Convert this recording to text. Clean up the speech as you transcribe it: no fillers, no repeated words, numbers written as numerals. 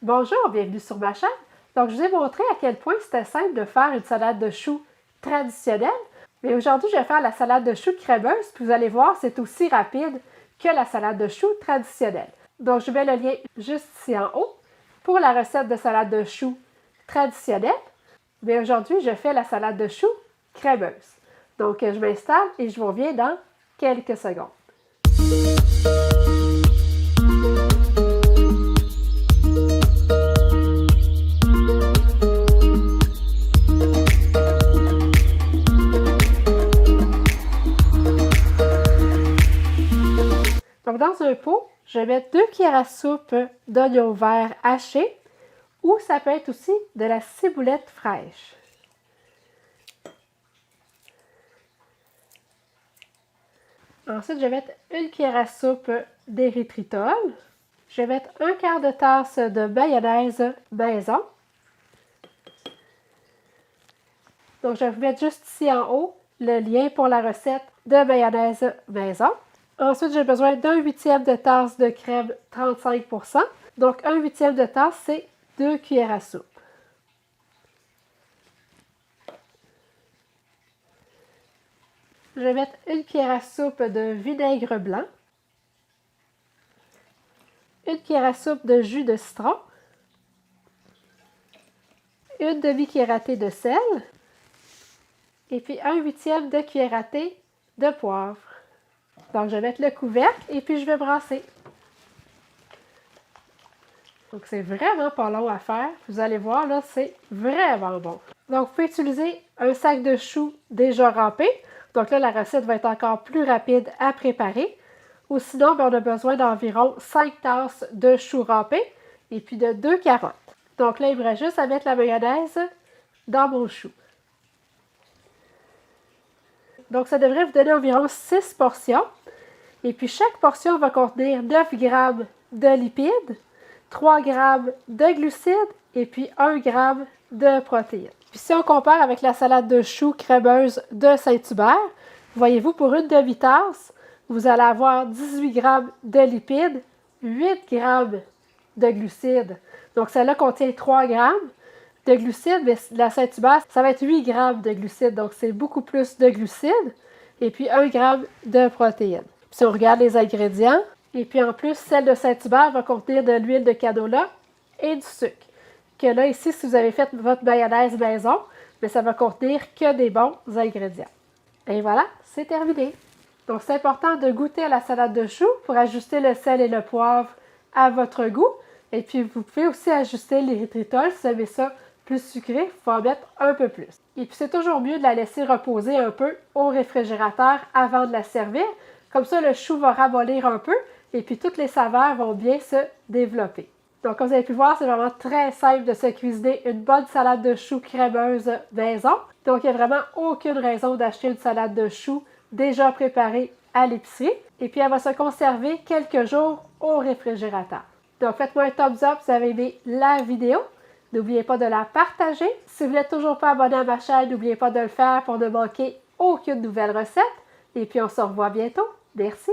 Bonjour, bienvenue sur ma chaîne. Donc, je vous ai montré à quel point c'était simple de faire une salade de choux traditionnelle. Mais aujourd'hui, je vais faire la salade de choux crémeuse. Puis vous allez voir, c'est aussi rapide que la salade de choux traditionnelle. Donc, je mets le lien juste ici en haut pour la recette de salade de choux traditionnelle. Mais aujourd'hui, je fais la salade de choux crémeuse. Donc, je m'installe et je vous reviens dans quelques secondes. Donc, dans un pot, je vais mettre 2 cuillères à soupe d'oignons verts hachés ou ça peut être aussi de la ciboulette fraîche. Ensuite, je vais mettre 1 cuillère à soupe d'érythritol. Je vais mettre 1/4 de tasse de mayonnaise maison. Donc, je vais vous mettre juste ici en haut le lien pour la recette de mayonnaise maison. Ensuite, j'ai besoin d'un 1/8 de tasse de crème 35%. Donc, 1/8 de tasse, c'est 2 cuillères à soupe. Je vais mettre 1 cuillère à soupe de vinaigre blanc. 1 cuillère à soupe de jus de citron. 1 demi-cuillère à thé de sel. Et puis 1/8 de cuillère à thé de poivre. Donc, je vais mettre le couvercle et puis je vais brasser. Donc, c'est vraiment pas long à faire. Vous allez voir, là, c'est vraiment bon. Donc, vous pouvez utiliser un sac de choux déjà râpé. Donc là, la recette va être encore plus rapide à préparer. Ou sinon, on a besoin d'environ 5 tasses de choux râpés et puis de 2 carottes. Donc là, il me reste juste à mettre la mayonnaise dans mon chou. Donc, ça devrait vous donner environ 6 portions. Et puis, chaque portion va contenir 9 g de lipides, 3 g de glucides et puis 1 g de protéines. Puis, si on compare avec la salade de choux crémeuse de Saint-Hubert, voyez-vous, pour une demi-tasse, vous allez avoir 18 g de lipides, 8 g de glucides. Donc, celle-là contient 3 g de glucides, mais la Saint-Hubert, ça va être 8 g de glucides. Donc, c'est beaucoup plus de glucides. Et puis, 1 g de protéines. Puis, si on regarde les ingrédients, et puis en plus, celle de Saint-Hubert va contenir de l'huile de canola et du sucre. Que là, ici, si vous avez fait votre mayonnaise maison, mais ça va contenir que des bons ingrédients. Et voilà, c'est terminé. Donc, c'est important de goûter à la salade de choux pour ajuster le sel et le poivre à votre goût. Et puis, vous pouvez aussi ajuster l'érythritol. Si vous aimez ça plus sucré, il faut en mettre un peu plus. Et puis, c'est toujours mieux de la laisser reposer un peu au réfrigérateur avant de la servir. Comme ça, le chou va ramollir un peu et puis toutes les saveurs vont bien se développer. Donc, comme vous avez pu voir, c'est vraiment très simple de se cuisiner une bonne salade de choux crémeuse maison. Donc, il n'y a vraiment aucune raison d'acheter une salade de choux déjà préparée à l'épicerie. Et puis, elle va se conserver quelques jours au réfrigérateur. Donc, faites-moi un thumbs up si vous avez aimé la vidéo. N'oubliez pas de la partager. Si vous n'êtes toujours pas abonné à ma chaîne, n'oubliez pas de le faire pour ne manquer aucune nouvelle recette. Et puis, on se revoit bientôt. Merci!